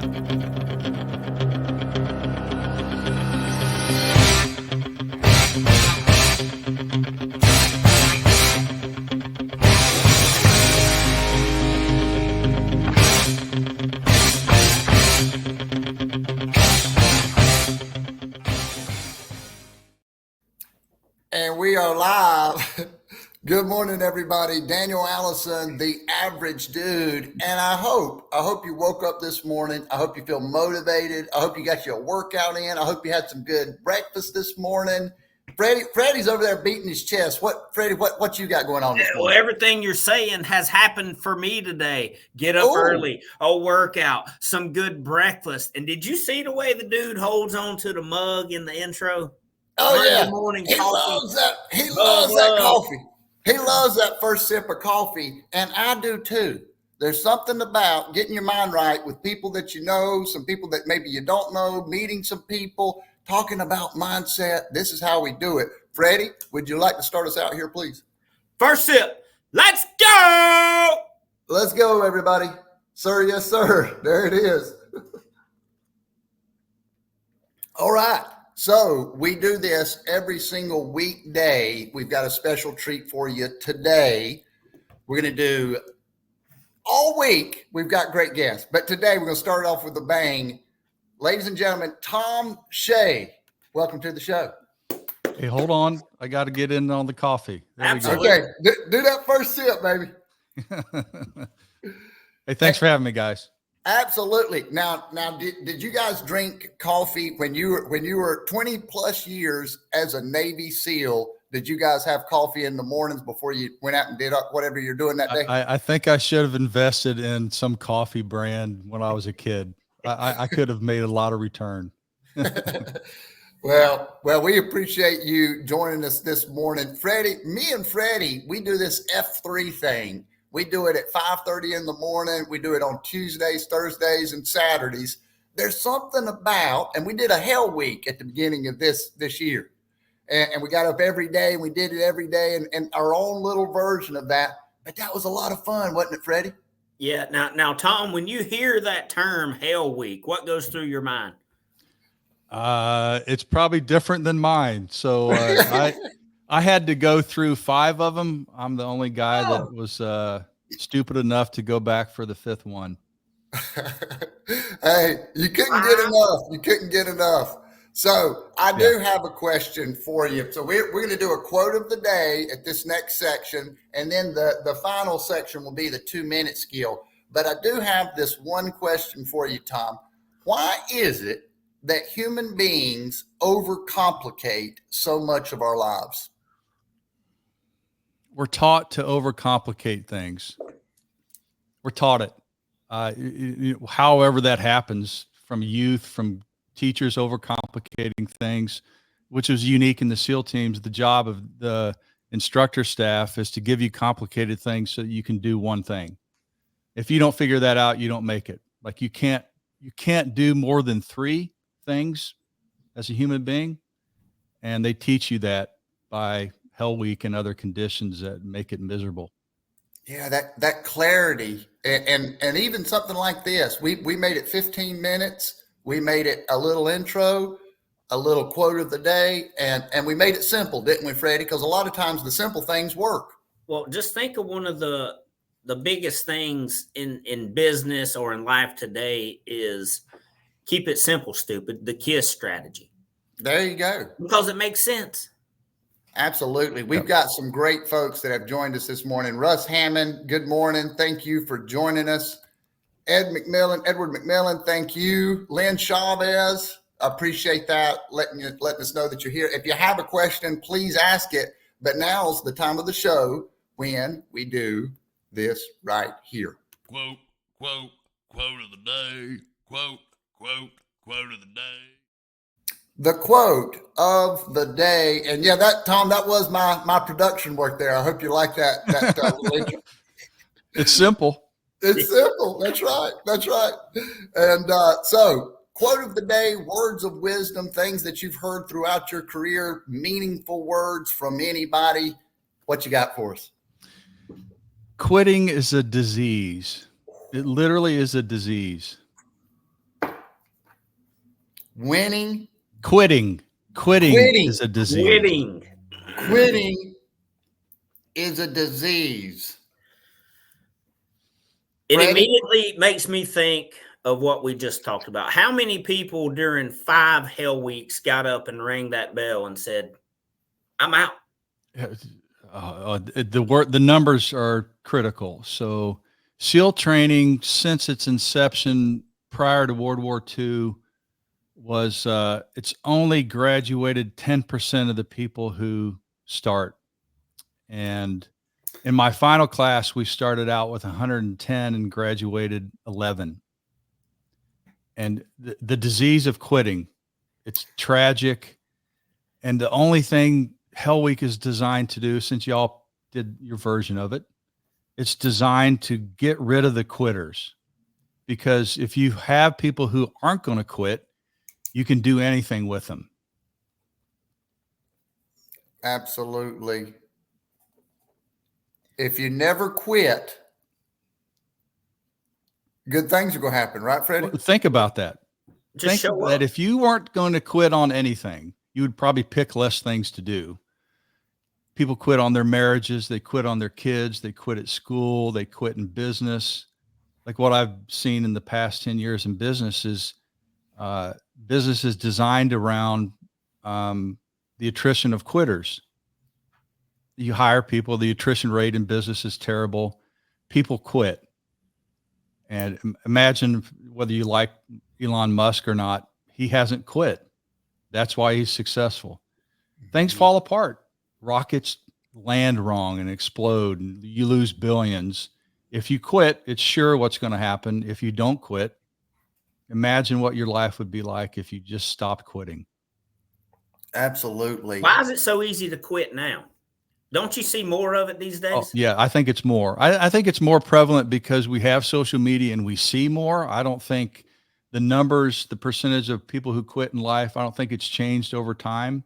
And we are live. Good morning, everybody. Daniel Allison, the average dude. And I hope you woke up this morning. I hope you feel motivated. I hope you got your workout in. I hope you had some good breakfast this morning. Freddie's over there beating his chest. Freddie, what you got going on this morning? Well, everything you're saying has happened for me today. Get up early, a workout, some good breakfast. And did you see the way the dude holds on to the mug in the intro? Oh, Monday yeah. Morning He coffee. loves that. He loves that coffee. He loves that first sip of coffee, and I do too. There's something about getting your mind right with people that you know, some people that maybe you don't know, meeting some people, talking about mindset. This is how we do it. Freddie, would you like to start us out here, please? First sip. Let's go. Let's go, everybody. Sir, yes, sir. There it is. All right. So we do this every single weekday. We've got a special treat for you today. We're going to do all week. We've got great guests, but today we're going to start off with a bang. Ladies and gentlemen, Thom, Shea, welcome to the show. Hey, hold on. I got to get in on the coffee. Absolutely. Okay, do that first sip, baby. Hey, thanks for having me, guys. Absolutely. Now, did you guys drink coffee when you were 20 plus years as a Navy SEAL? Did you guys have coffee in the mornings before you went out and did whatever you're doing that day? I think I should have invested in some coffee brand when I was a kid. I could have made a lot of return. Well, we appreciate you joining us this morning. Me and Freddie, we do this F3 thing. We do it at 5:30 in the morning. We do it on Tuesdays, Thursdays, and Saturdays. There's something about, and we did a hell week at the beginning of this year. And we got up every day, and we did it every day, and our own little version of that. But that was a lot of fun, wasn't it, Freddie? Yeah. Now, Thom, when you hear that term hell week, what goes through your mind? It's probably different than mine. So I had to go through 5 of them. I'm the only guy that was stupid enough to go back for the 5th one. Hey, you couldn't get enough. You couldn't get enough. So I do have a question for you. So we're going to do a quote of the day at this next section, and then the final section will be the 2-minute skill. But I do have this one question for you, Thom. Why is it that human beings overcomplicate so much of our lives? We're taught to overcomplicate things. We're taught it. However that happens, from youth, from teachers overcomplicating things, which is unique in the SEAL teams. The job of the instructor staff is to give you complicated things so that you can do one thing. If you don't figure that out, you don't make it. Like you can't do more than 3 things as a human being. And they teach you that by Hell Week and other conditions that make it miserable. Yeah, that clarity and even something like this. We made it 15 minutes. We made it a little intro, a little quote of the day, and we made it simple, didn't we, Freddie? Because a lot of times the simple things work. Well, just think of one of the biggest things in business or in life today is keep it simple, stupid. The KISS strategy. There you go. Because it makes sense. Absolutely. We've got some great folks that have joined us this morning. Russ Hammond, good morning. Thank you for joining us. Edward McMillan, thank you. Lynn Chavez, appreciate that, letting us know that you're here. If you have a question, please ask it. But now's the time of the show when we do this right here. Quote of the day. Quote of the day. The quote of the day, and yeah, Thom, that was my production work there. I hope you like that. It's simple. It's simple. That's right. And so, quote of the day, words of wisdom, things that you've heard throughout your career, meaningful words from anybody. What you got for us? Quitting is a disease. It literally is a disease. Winning. Quitting is a disease. Quitting is a disease. It Freddie? immediately makes me think of what we just talked about. How many people during 5 hell weeks got up and rang that bell and said, I'm out? The numbers are critical. So SEAL training, since its inception prior to World War II, was it's only graduated 10% of the people who start. And in my final class, we started out with 110 and graduated 11. And the disease of quitting, it's tragic. And the only thing Hell Week is designed to do, since y'all did your version of it, it's designed to get rid of the quitters. Because if you have people who aren't going to quit, you can do anything with them. Absolutely. If you never quit, good things are going to happen, right, Freddie? Think about that. Just Think show that up. if you weren't going to quit on anything, you would probably pick less things to do. People quit on their marriages. They quit on their kids. They quit at school. They quit in business. Like what I've seen in the past 10 years in business is businesses designed around the attrition of quitters. You hire people, the attrition rate in business is terrible. People quit. And imagine whether you like Elon Musk or not, he hasn't quit. That's why he's successful. Things fall apart. Rockets land wrong and explode, and you lose billions. If you quit, it's sure what's going to happen. If you don't quit, imagine what your life would be like if you just stopped quitting. Absolutely. Why is it so easy to quit now? Don't you see more of it these days? Oh, yeah, I think it's more. I think it's more prevalent because we have social media and we see more. I don't think the numbers, the percentage of people who quit in life, I don't think it's changed over time.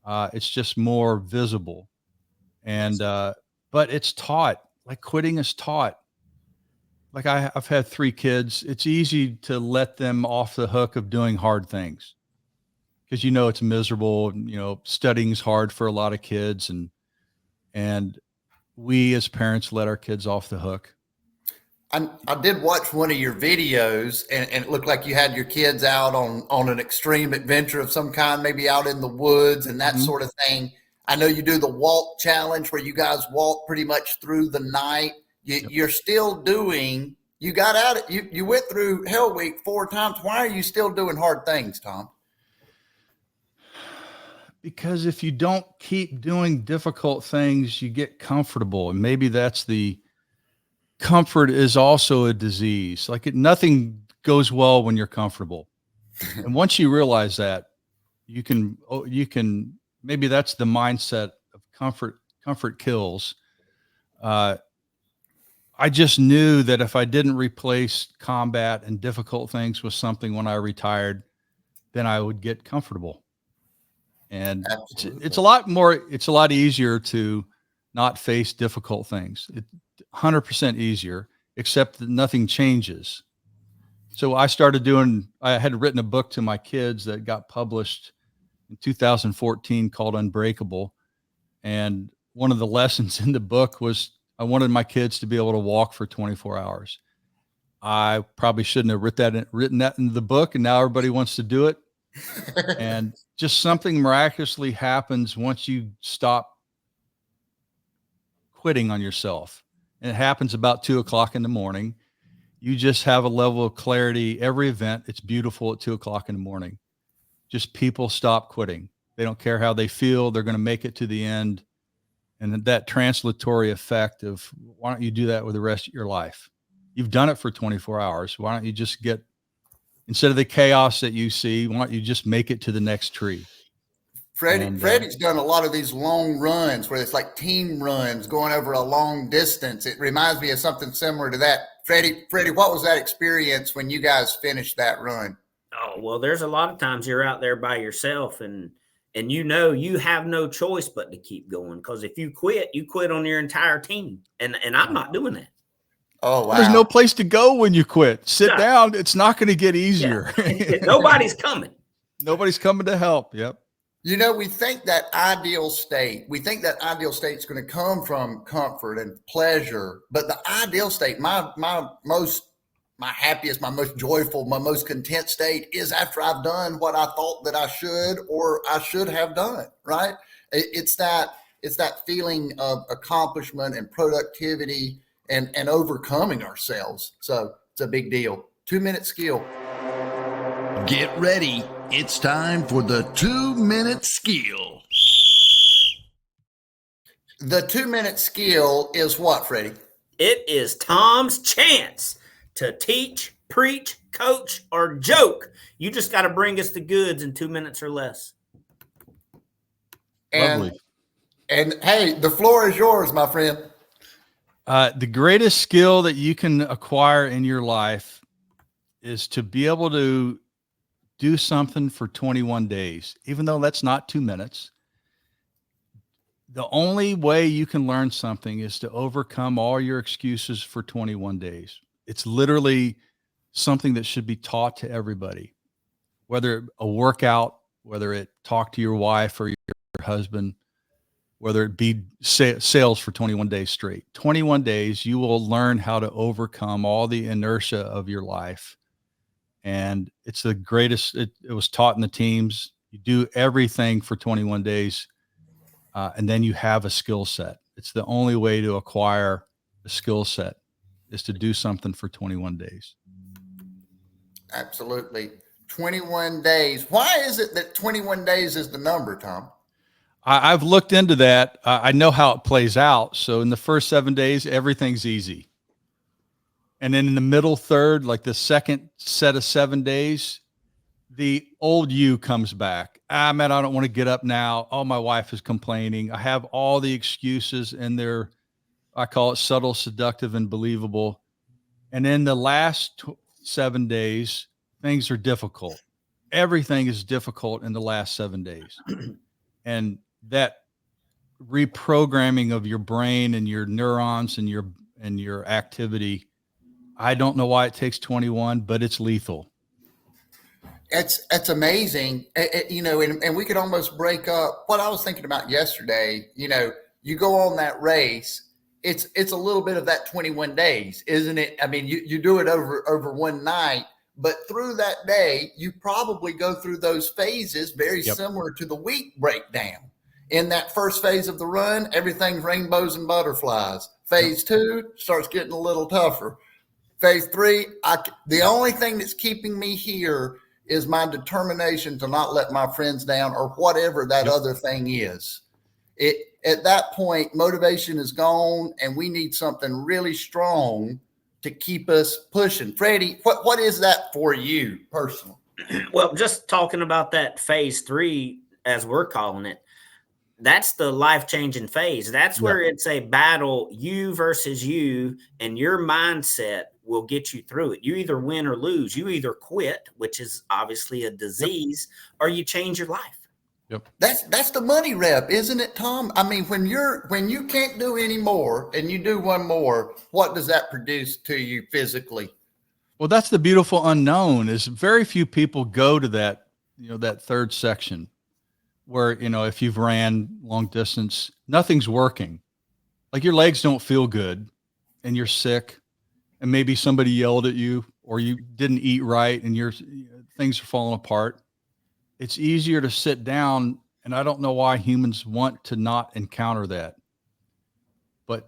It's just more visible. And, but it's taught, like quitting is taught. Like I've had 3 kids. It's easy to let them off the hook of doing hard things because, it's miserable. Studying's hard for a lot of kids, and we as parents let our kids off the hook. I did watch one of your videos, and it looked like you had your kids out on an extreme adventure of some kind, maybe out in the woods and that sort of thing. I know you do the walk challenge where you guys walk pretty much through the night. You're still doing, you got out of, you went through Hell Week 4 times. Why are you still doing hard things, Thom? Because if you don't keep doing difficult things, you get comfortable. And maybe that's the comfort is also a disease. Like nothing goes well when you're comfortable. And once you realize that, you can, maybe that's the mindset of comfort kills. I just knew that if I didn't replace combat and difficult things with something when I retired, then I would get comfortable. And it's a lot easier to not face difficult things. 100% easier, except that nothing changes. So I had written a book to my kids that got published in 2014 called Unbreakable. And one of the lessons in the book was I wanted my kids to be able to walk for 24 hours. I probably shouldn't have written that in the book, and now everybody wants to do it. And just something miraculously happens once you stop quitting on yourself. And it happens about 2:00 in the morning. You just have a level of clarity. Every event, it's beautiful at 2:00 in the morning. Just people stop quitting. They don't care how they feel. They're going to make it to the end. And that translatory effect of why don't you do that with the rest of your life? You've done it for 24 hours. Why don't you just instead of the chaos that you see, why don't you just make it to the next tree? Freddie's done a lot of these long runs where it's like team runs going over a long distance. It reminds me of something similar to that. Freddie, what was that experience when you guys finished that run? Oh, well, there's a lot of times you're out there by yourself and you have no choice but to keep going. Because if you quit on your entire team. And I'm not doing that. Oh, wow. There's no place to go when you quit. Sit down. It's not going to get easier. Yeah. Nobody's coming. Nobody's coming to help. Yep. You know, we think that ideal state, is going to come from comfort and pleasure, but the ideal state, my happiest, my most joyful, my most content state is after I've done what I thought that I should or I should have done, right? It's that feeling of accomplishment and productivity and overcoming ourselves. So it's a big deal. 2-minute skill. Get ready. It's time for the 2-minute skill. The 2-minute skill is what, Freddie? It is Tom's chance to teach, preach, coach, or joke. You just got to bring us the goods in 2 minutes or less. Lovely. And hey, the floor is yours, my friend. The greatest skill that you can acquire in your life is to be able to do something for 21 days, even though that's not 2 minutes. The only way you can learn something is to overcome all your excuses for 21 days. It's literally something that should be taught to everybody, whether a workout, whether it talk to your wife or your husband, whether it be sales for 21 days straight. 21 days, you will learn how to overcome all the inertia of your life. And it's the greatest. It was taught in the teams. You do everything for 21 days, and then you have a skill set. It's the only way to acquire a skill set is to do something for 21 days. Absolutely. 21 days. Why is it that 21 days is the number, Thom? I've looked into that. I know how it plays out. So in the first 7 days, everything's easy. And then in the middle third, like the second set of 7 days, the old you comes back. Man, I don't want to get up now. Oh, my wife is complaining. I have all the excuses and they're, I call it subtle, seductive, and believable. And then the last 7 days, things are difficult. Everything is difficult in the last 7 days. And that reprogramming of your brain and your neurons and your activity, I don't know why it takes 21, but it's lethal. It's amazing. And we could almost break up what I was thinking about yesterday. You go on that race. It's a little bit of that 21 days, isn't it? I mean, you do it over one night, but through that day, you probably go through those phases very similar to the week breakdown. In that first phase of the run, everything's rainbows and butterflies. Phase 2 starts getting a little tougher. Phase 3, the only thing that's keeping me here is my determination to not let my friends down or whatever that other thing is. At that point, motivation is gone and we need something really strong to keep us pushing. Freddie, what is that for you personally? Well, just talking about that phase 3, as we're calling it, that's the life-changing phase. That's where it's a battle, you versus you, and your mindset will get you through it. You either win or lose. You either quit, which is obviously a disease, or you change your life. Yep. That's the money rep, isn't it, Thom? I mean, when you can't do any more and you do one more, what does that produce to you physically? Well, that's the beautiful unknown is very few people go to that, that third section where, if you've ran long distance, nothing's working. Like your legs don't feel good and you're sick and maybe somebody yelled at you or you didn't eat right and your things are falling apart. It's easier to sit down, and I don't know why humans want to not encounter that. But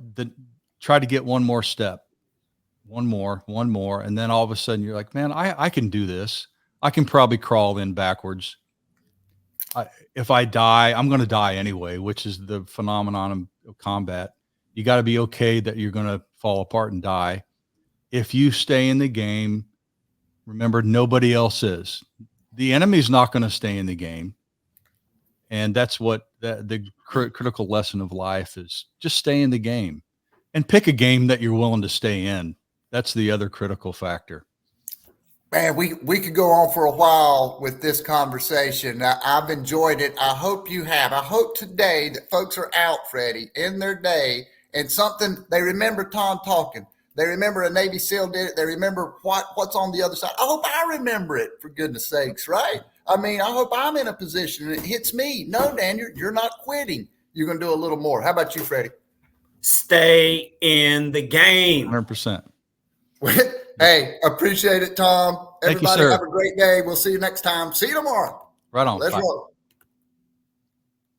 try to get one more step, one more, and then all of a sudden you're like, man, I can do this. I can probably crawl in backwards. If I die, I'm going to die anyway, which is the phenomenon of combat. You got to be okay that you're going to fall apart and die. If you stay in the game, remember, nobody else is. The enemy's not going to stay in the game. And that's what the critical lesson of life is. Just stay in the game and pick a game that you're willing to stay in. That's the other critical factor. Man, we could go on for a while with this conversation. I've enjoyed it. I hope you have. I hope today that folks are out, Freddie, in their day and something they remember Thom talking. They remember a Navy SEAL did it. They remember what's on the other side. I hope I remember it, for goodness sakes, right? I mean, I hope I'm in a position and it hits me. No, Dan, you're not quitting. You're going to do a little more. How about you, Freddie? Stay in the game. 100%. Hey, appreciate it, Thom. Thank you, Everybody sir. have a great day. We'll see you next time. See you tomorrow. Right on. Let's Bye. roll.